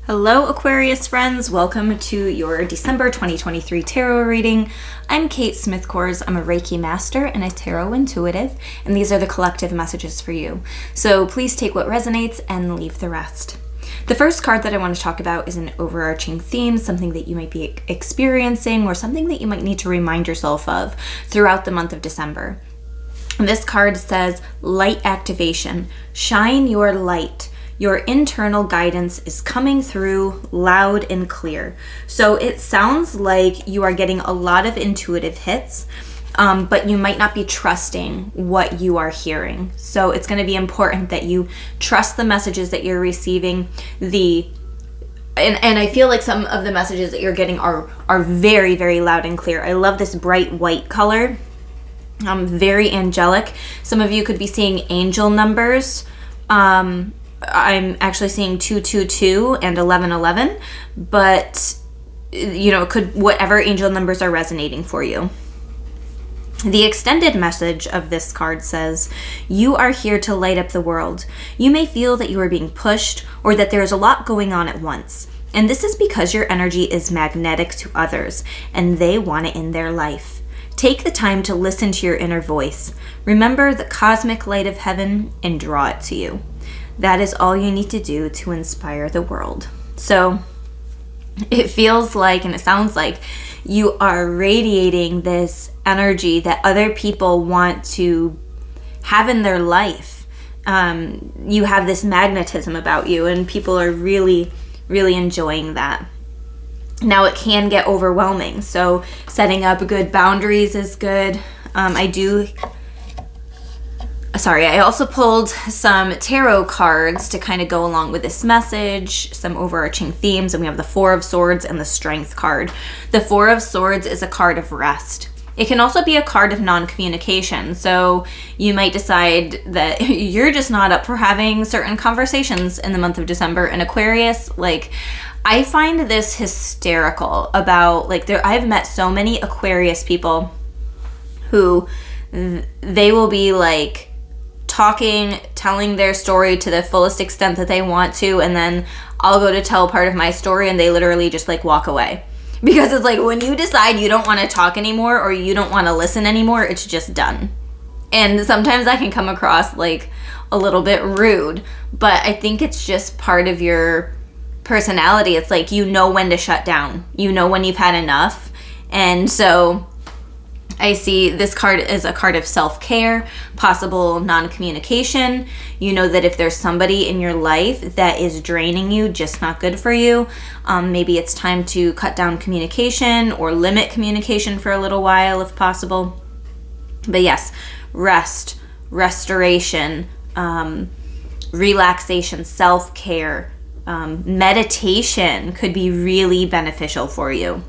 Hello Aquarius friends, welcome to your December 2023 tarot reading. I'm Kate Smith-Kors. I'm a Reiki master and a tarot intuitive, and these are the collective messages for you. So please take what resonates and leave the rest. The first card that I want to talk about is an overarching theme, something that you might be experiencing or something that you might need to remind yourself of throughout the month of December. And this card says light activation. Shine your light. Your internal guidance is coming through loud and clear. So it sounds like you are getting a lot of intuitive hits, but you might not be trusting what you are hearing. So it's going to be important that you trust the messages that you're receiving. And I feel like some of the messages that you're getting are very, very loud and clear. I love this bright white color. Very angelic. Some of you could be seeing angel numbers. I'm actually seeing 222 and 1111, but could whatever angel numbers are resonating for you. The extended message of this card says, you are here to light up the world. You may feel that you are being pushed or that there is a lot going on at once. And this is because your energy is magnetic to others and they want it in their life. Take the time to listen to your inner voice. Remember the cosmic light of heaven and draw it to you. That is all you need to do to inspire the world. So it feels like, and it sounds like, you are radiating this energy that other people want to have in their life. You have this magnetism about you, and people are really, really enjoying that. Now it can get overwhelming, so setting up good boundaries is good. I also pulled some tarot cards to kind of go along with this message, some overarching themes, and we have the Four of Swords and the Strength card. The Four of Swords is a card of rest. It can also be a card of non-communication, so you might decide that you're just not up for having certain conversations in the month of December. And Aquarius, I find this hysterical about, I've met so many Aquarius people who they will be telling their story to the fullest extent that they want to, and then I'll go to tell part of my story and they literally just walk away. Because it's when you decide you don't want to talk anymore or you don't want to listen anymore, it's just done. And sometimes that can come across a little bit rude, but I think it's just part of your personality. It's when to shut down. You know when you've had enough. And so I see this card as a card of self-care, possible non-communication. You know that if there's somebody in your life that is draining you, just not good for you, maybe it's time to cut down communication or limit communication for a little while if possible. But yes, rest, restoration, relaxation, self-care, meditation could be really beneficial for you.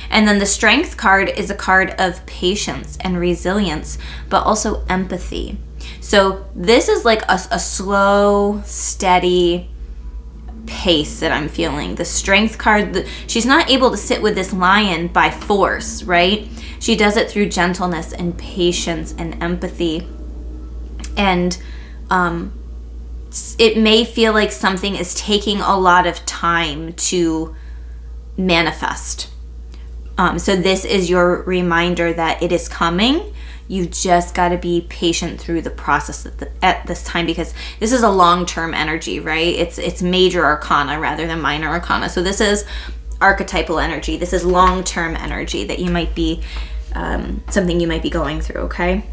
And then the Strength card is a card of patience and resilience, but also empathy. So this is a slow, steady pace that I'm feeling. The Strength card, she's not able to sit with this lion by force, right? She does it through gentleness and patience and empathy. And it may feel like something is taking a lot of time to manifest. So this is your reminder that it is coming. You just got to be patient through the process at this time, because this is a long-term energy, right? It's major arcana rather than minor arcana. So this is archetypal energy. This is long-term energy that you might be, something you might be going through, okay?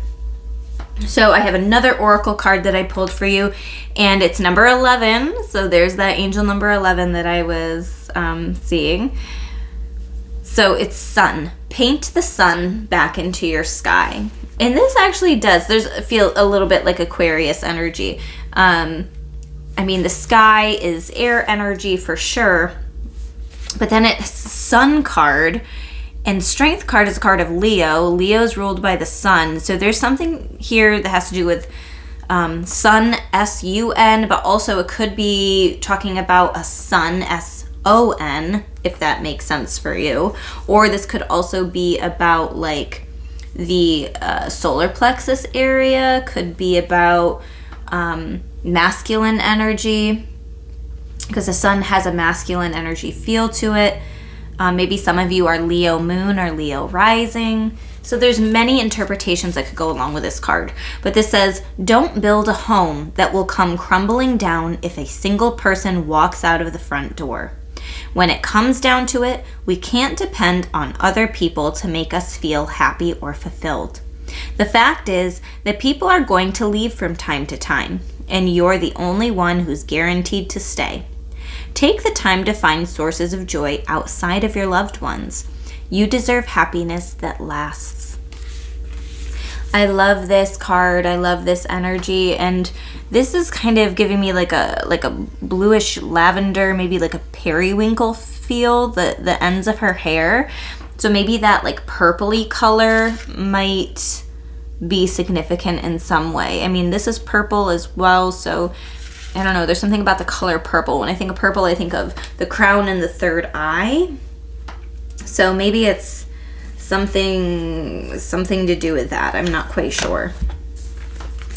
So I have another oracle card that I pulled for you, and it's number 11. So there's that angel number 11 that I was seeing. So it's sun. Paint the sun back into your sky. And this actually does. Feel a little bit like Aquarius energy. The sky is air energy for sure. But then it's sun card. And Strength card is a card of Leo. Leo's ruled by the sun. So there's something here that has to do with sun, S-U-N. But also it could be talking about a sun, S-O-N, if that makes sense for you. Or this could also be about the solar plexus area, could be about masculine energy. because the sun has a masculine energy feel to it. Maybe some of you are Leo moon or Leo rising. So there's many interpretations that could go along with this card. But this says, don't build a home that will come crumbling down if a single person walks out of the front door. When it comes down to it, we can't depend on other people to make us feel happy or fulfilled. The fact is that people are going to leave from time to time, and you're the only one who's guaranteed to stay. Take the time to find sources of joy outside of your loved ones. You deserve happiness that lasts. I love this card. I love this energy. And this is kind of giving me like a bluish lavender, maybe like a periwinkle feel, the ends of her hair. So maybe that like purpley color might be significant in some way. I mean, this is purple as well, so I don't know, there's something about the color purple. When I think of purple, I think of the crown and the third eye. So maybe it's something to do with that. I'm not quite sure.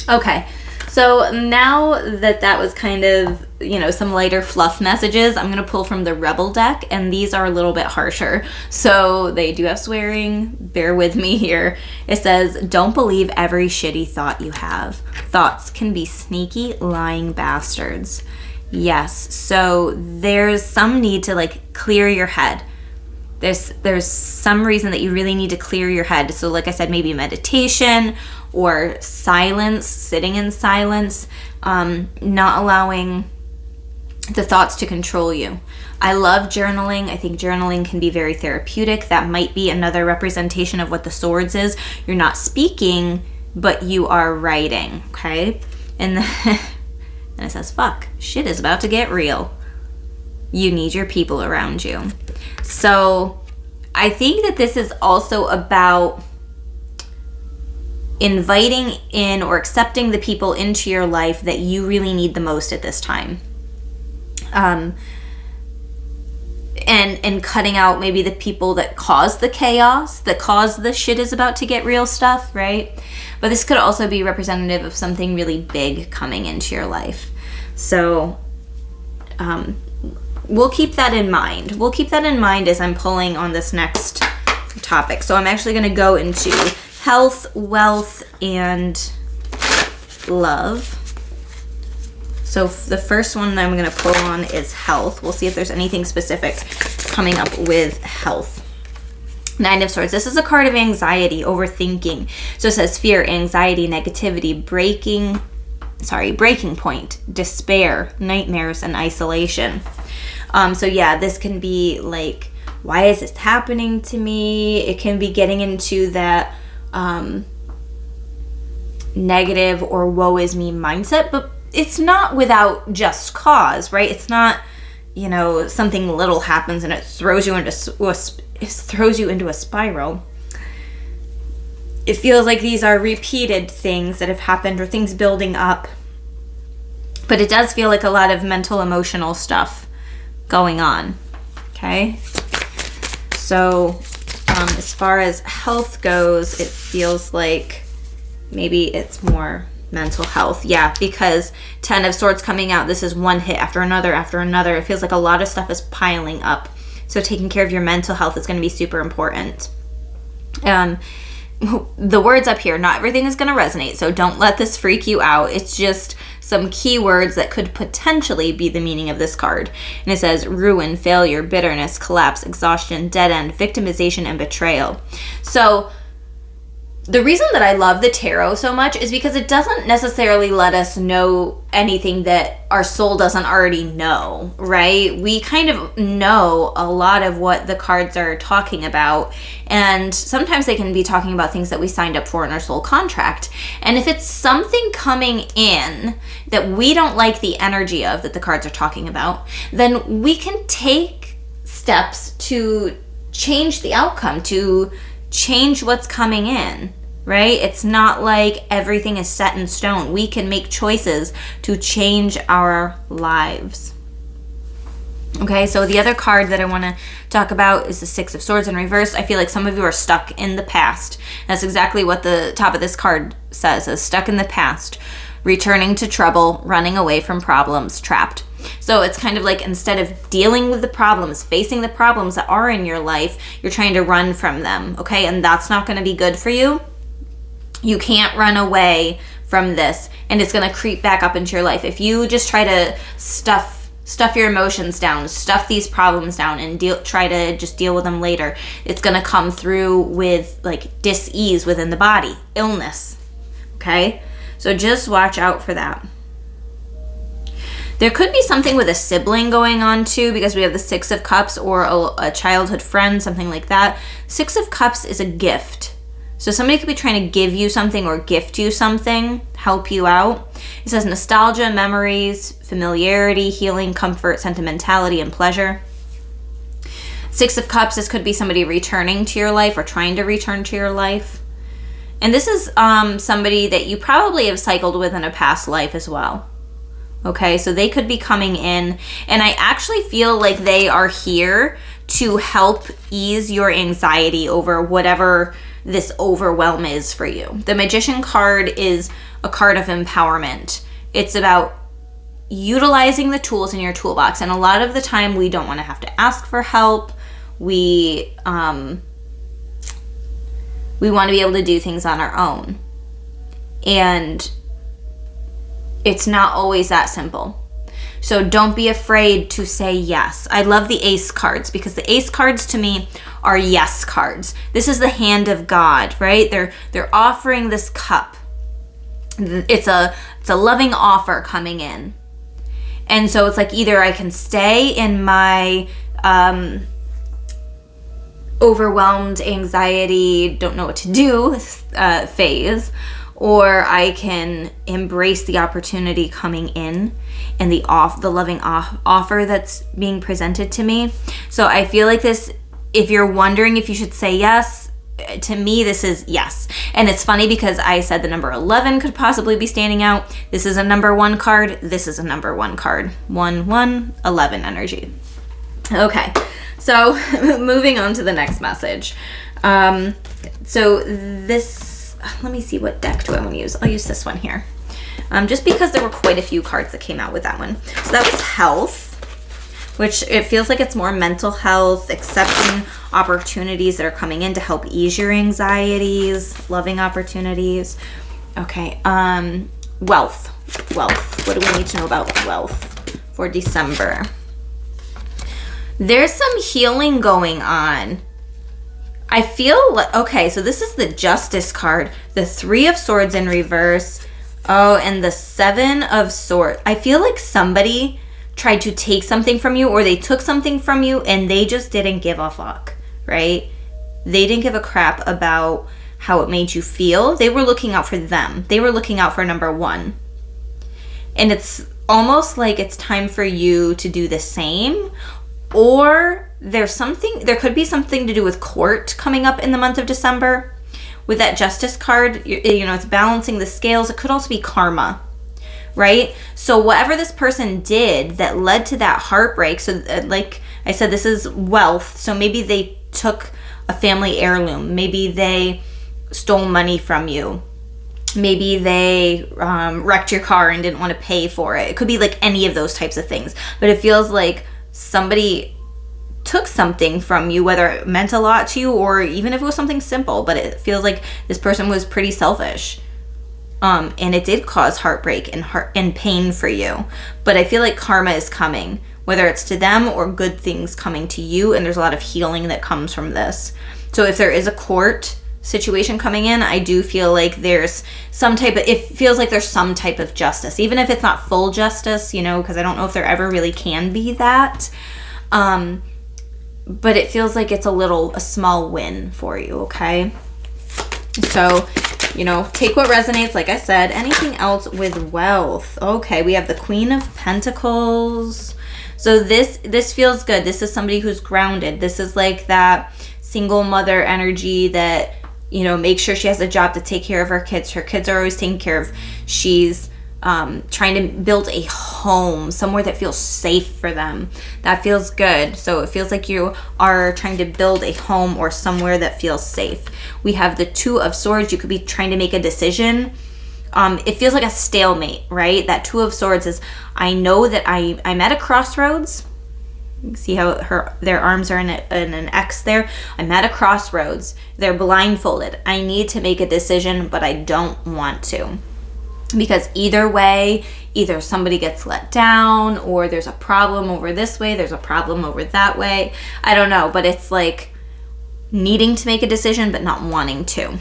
Okay, so now that was kind of, some lighter fluff messages, I'm going to pull from the Rebel deck, and these are a little bit harsher. So they do have swearing. Bear with me here. It says, don't believe every shitty thought you have. Thoughts can be sneaky, lying bastards. Yes, so there's some need to clear your head. There's some reason that you really need to clear your head. So like I said, maybe meditation or silence, sitting in silence, not allowing the thoughts to control you. I love journaling. I think journaling can be very therapeutic. That might be another representation of what the swords is. You're not speaking, but you are writing, okay? And then it says, fuck, shit is about to get real. You need your people around you. So I think that this is also about inviting in or accepting the people into your life that you really need the most at this time. And cutting out maybe the people that cause the chaos, that cause the shit is about to get real stuff, right? But this could also be representative of something really big coming into your life. So we'll keep that in mind. We'll keep that in mind as I'm pulling on this next topic. So I'm actually going to go into health, wealth, and love. So the first one that I'm going to pull on is health. We'll see if there's anything specific coming up with health. Nine of Swords. This is a card of anxiety, overthinking. So it says fear, anxiety, negativity, breaking point, despair, nightmares, and isolation. So yeah, this can be like, why is this happening to me? It can be getting into that negative or woe is me mindset, but it's not without just cause, right? It's not, something little happens and it throws you into a spiral. It feels like these are repeated things that have happened or things building up. But it does feel like a lot of mental, emotional stuff going on, okay? So as far as health goes, it feels like maybe it's more mental health. Yeah, because 10 of Swords coming out, this is one hit after another after another. It feels like a lot of stuff is piling up. So taking care of your mental health is going to be super important. The words up here, not everything is going to resonate, so don't let this freak you out. It's just some keywords that could potentially be the meaning of this card. And it says ruin, failure, bitterness, collapse, exhaustion, dead end, victimization, and betrayal. So the reason that I love the tarot so much is because it doesn't necessarily let us know anything that our soul doesn't already know, right? We kind of know a lot of what the cards are talking about, and sometimes they can be talking about things that we signed up for in our soul contract. And if it's something coming in that we don't like the energy of that the cards are talking about, then we can take steps to change the outcome, to change what's coming in, right? It's not like everything is set in stone. We can make choices to change our lives. Okay, so the other card that I want to talk about is the Six of Swords in reverse. I feel like some of you are stuck in the past. That's exactly what the top of this card says, is stuck in the past. returning to trouble, running away from problems, trapped. So it's kind of like instead of dealing with the problems, facing the problems that are in your life, you're trying to run from them, okay? And that's not going to be good for you. You can't run away from this, and it's going to creep back up into your life. If you just try to stuff your emotions down, stuff these problems down, and try to just deal with them later, it's going to come through with like dis-ease within the body, illness, okay? So just watch out for that. There could be something with a sibling going on too, because we have the Six of Cups, or a childhood friend, something like that. Six of Cups is a gift. So somebody could be trying to give you something or gift you something, help you out. It says nostalgia, memories, familiarity, healing, comfort, sentimentality, and pleasure. Six of Cups, this could be somebody returning to your life or trying to return to your life. And this is somebody that you probably have cycled with in a past life as well. Okay, so they could be coming in, and I actually feel like they are here to help ease your anxiety over whatever this overwhelm is for you. The Magician card is a card of empowerment. It's about utilizing the tools in your toolbox, and a lot of the time we don't want to have to ask for help. We want to be able to do things on our own, and it's not always that simple. So don't be afraid to say yes. I love the Ace cards, because the Ace cards to me are yes cards. This is the hand of God, right? They're offering this cup. It's a loving offer coming in. And so it's like either I can stay in my overwhelmed, anxiety, don't know what to do phase, or I can embrace the opportunity coming in and the loving offer that's being presented to me. So I feel like this, if you're wondering if you should say yes, to me this is yes. And it's funny because I said the number 11 could possibly be standing out. This is a number 1 card. This is a number 1 card. 1, 1, 11 energy. Okay, so moving on to the next message. So this, let me see, what deck do I want to use? I'll use this one here. Just because there were quite a few cards that came out with that one. So that was health, which it feels like it's more mental health, accepting opportunities that are coming in to help ease your anxieties, loving opportunities. Okay, wealth. What do we need to know about wealth for December? There's some healing going on. I feel like, okay, so this is the Justice card, the 3 of Swords in reverse, and the 7 of Swords. I feel like somebody tried to take something from you, or they took something from you and they just didn't give a fuck, right? They didn't give a crap about how it made you feel. They were looking out for them. They were looking out for number 1. And it's almost like it's time for you to do the same. Or there could be something to do with court coming up in the month of December. With that Justice card, you know, it's balancing the scales. It could also be karma, right? So whatever this person did that led to that heartbreak, so like I said, this is wealth. So maybe they took a family heirloom. Maybe they stole money from you. Maybe they wrecked your car and didn't want to pay for it. It could be like any of those types of things. But it feels like somebody took something from you, whether it meant a lot to you or even if it was something simple, but it feels like this person was pretty selfish. And it did cause heartbreak and pain for you. But I feel like karma is coming, whether it's to them or good things coming to you, and there's a lot of healing that comes from this. So if there is a court situation coming in, I do feel like there's it feels like there's some type of justice, even if it's not full justice, you know, because I don't know if there ever really can be that. But it feels like it's a small win for you, okay? So, you know, take what resonates, like I said. Anything else with wealth? Okay, we have the Queen of Pentacles. So this feels good. This is somebody who's grounded. This is like that single mother energy that, you know, makes sure she has a job to take care of her kids. Her kids are always taken care of. She's trying to build a home, somewhere that feels safe for them. That feels good. So it feels like you are trying to build a home or somewhere that feels safe. We have the 2 of Swords. You could be trying to make a decision it feels like a stalemate, right? That Two of Swords is, I know that I'm at a crossroads. See how their arms are in an X there? I'm at a crossroads. They're blindfolded. I need to make a decision, but I don't want to. Because either way, either somebody gets let down, or there's a problem over this way, there's a problem over that way. I don't know, but it's like needing to make a decision but not wanting to.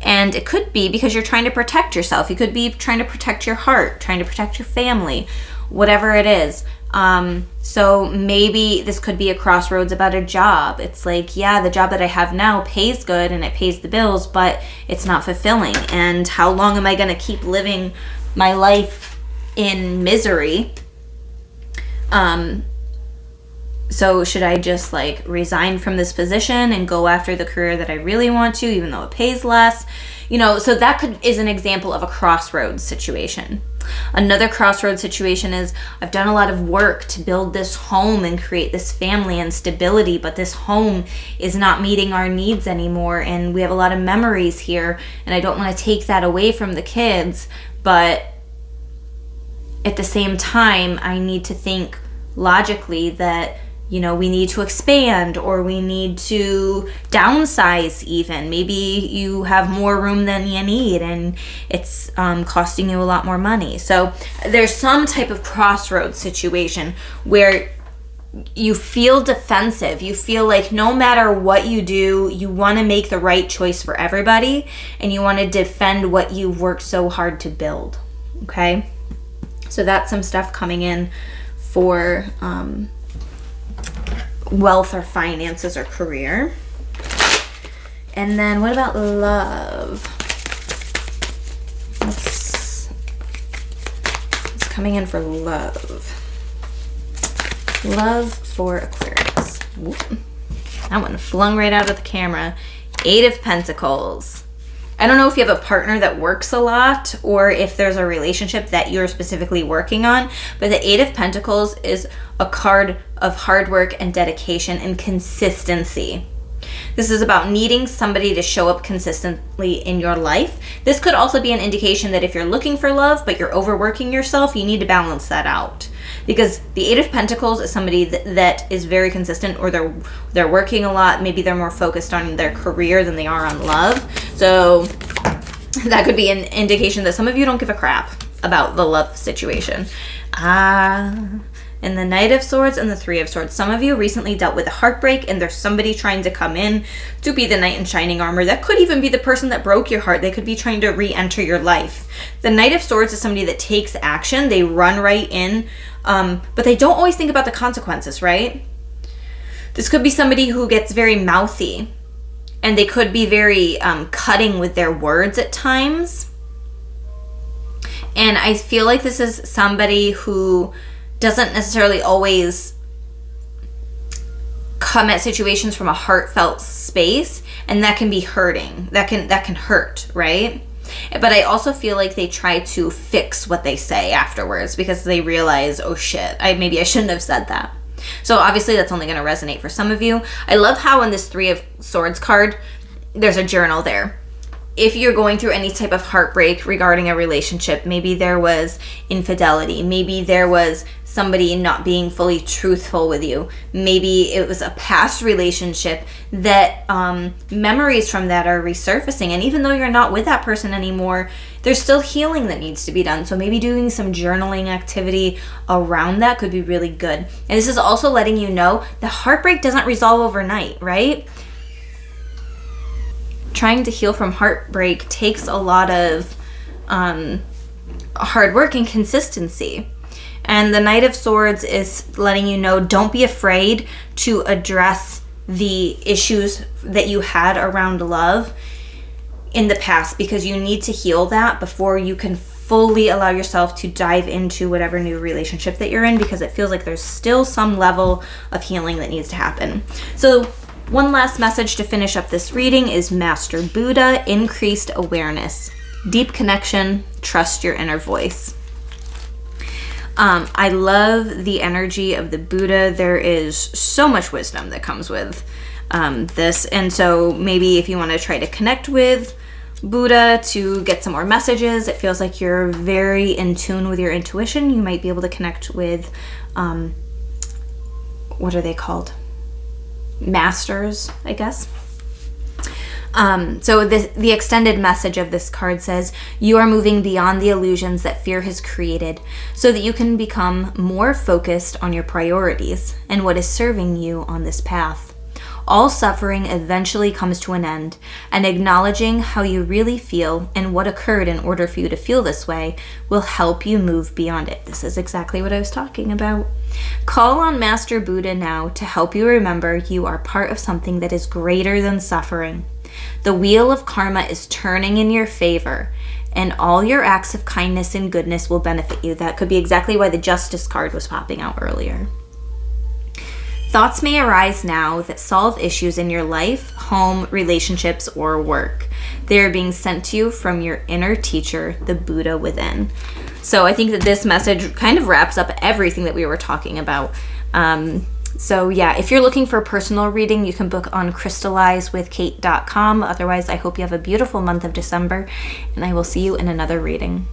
And it could be because you're trying to protect yourself. You could be trying to protect your heart, trying to protect your family, whatever it is. So maybe this could be a crossroads about a job. It's like, yeah, the job that I have now pays good and it pays the bills, but it's not fulfilling. And how long am I going to keep living my life in misery? So should I just like resign from this position and go after the career that I really want to, even though it pays less? You know, so that is an example of a crossroads situation. Another crossroads situation is, I've done a lot of work to build this home and create this family and stability, but this home is not meeting our needs anymore, and we have a lot of memories here, and I don't want to take that away from the kids, but at the same time, I need to think logically that, you know, we need to expand, or we need to downsize even. Maybe you have more room than you need and it's costing you a lot more money. So there's some type of crossroads situation where you feel defensive. You feel like no matter what you do, you want to make the right choice for everybody, and you want to defend what you've worked so hard to build. Okay? So that's some stuff coming in for wealth or finances or career. And then what about love? It's coming in for love. Love for Aquarius. Ooh, that one flung right out of the camera. Eight of Pentacles. I don't know if you have a partner that works a lot, or if there's a relationship that you're specifically working on, but the Eight of Pentacles is a card of hard work and dedication and consistency. This is about needing somebody to show up consistently in your life. This could also be an indication that if you're looking for love, but you're overworking yourself, you need to balance that out. Because the Eight of Pentacles is somebody that is very consistent, or they're working a lot. Maybe they're more focused on their career than they are on love. So that could be an indication that some of you don't give a crap about the love situation. And the Knight of Swords and the Three of Swords. Some of you recently dealt with a heartbreak, and there's somebody trying to come in to be the knight in shining armor. That could even be the person that broke your heart. They could be trying to re-enter your life. The Knight of Swords is somebody that takes action. They run right in, but they don't always think about the consequences, right? This could be somebody who gets very mouthy, and they could be very cutting with their words at times. And I feel like this is somebody who doesn't necessarily always come at situations from a heartfelt space, and that can be hurting. That can hurt, right? But I also feel like they try to fix what they say afterwards, because they realize, oh shit, maybe I shouldn't have said that. So obviously that's only going to resonate for some of you. I love how in this Three of Swords card, there's a journal there. If you're going through any type of heartbreak regarding a relationship, maybe there was infidelity, maybe there was somebody not being fully truthful with you, maybe it was a past relationship that memories from that are resurfacing, and even though you're not with that person anymore, there's still healing that needs to be done. So maybe doing some journaling activity around that could be really good. And this is also letting you know the heartbreak doesn't resolve overnight, right? Trying to heal from heartbreak takes a lot of hard work and consistency. And the Knight of Swords is letting you know, don't be afraid to address the issues that you had around love in the past, because you need to heal that before you can fully allow yourself to dive into whatever new relationship that you're in, because it feels like there's still some level of healing that needs to happen. So one last message to finish up this reading is Master Buddha, increased awareness, deep connection, trust your inner voice. I love the energy of the Buddha. There is so much wisdom that comes with this. And so maybe if you want to try to connect with Buddha to get some more messages. It feels like you're very in tune with your intuition. You might be able to connect with, what are they called? Masters, I guess. So the extended message of this card says, you are moving beyond the illusions that fear has created so that you can become more focused on your priorities and what is serving you on this path. All suffering eventually comes to an end, and acknowledging how you really feel and what occurred in order for you to feel this way will help you move beyond it. This is exactly what I was talking about. Call on Master Buddha now to help you remember you are part of something that is greater than suffering. The wheel of karma is turning in your favor, and all your acts of kindness and goodness will benefit you. That could be exactly why the Justice card was popping out earlier. Thoughts may arise now that solve issues in your life, home, relationships, or work. They are being sent to you from your inner teacher, the Buddha within. So I think that this message kind of wraps up everything that we were talking about. So yeah, if you're looking for a personal reading, you can book on crystallizewithkate.com. Otherwise, I hope you have a beautiful month of December, and I will see you in another reading.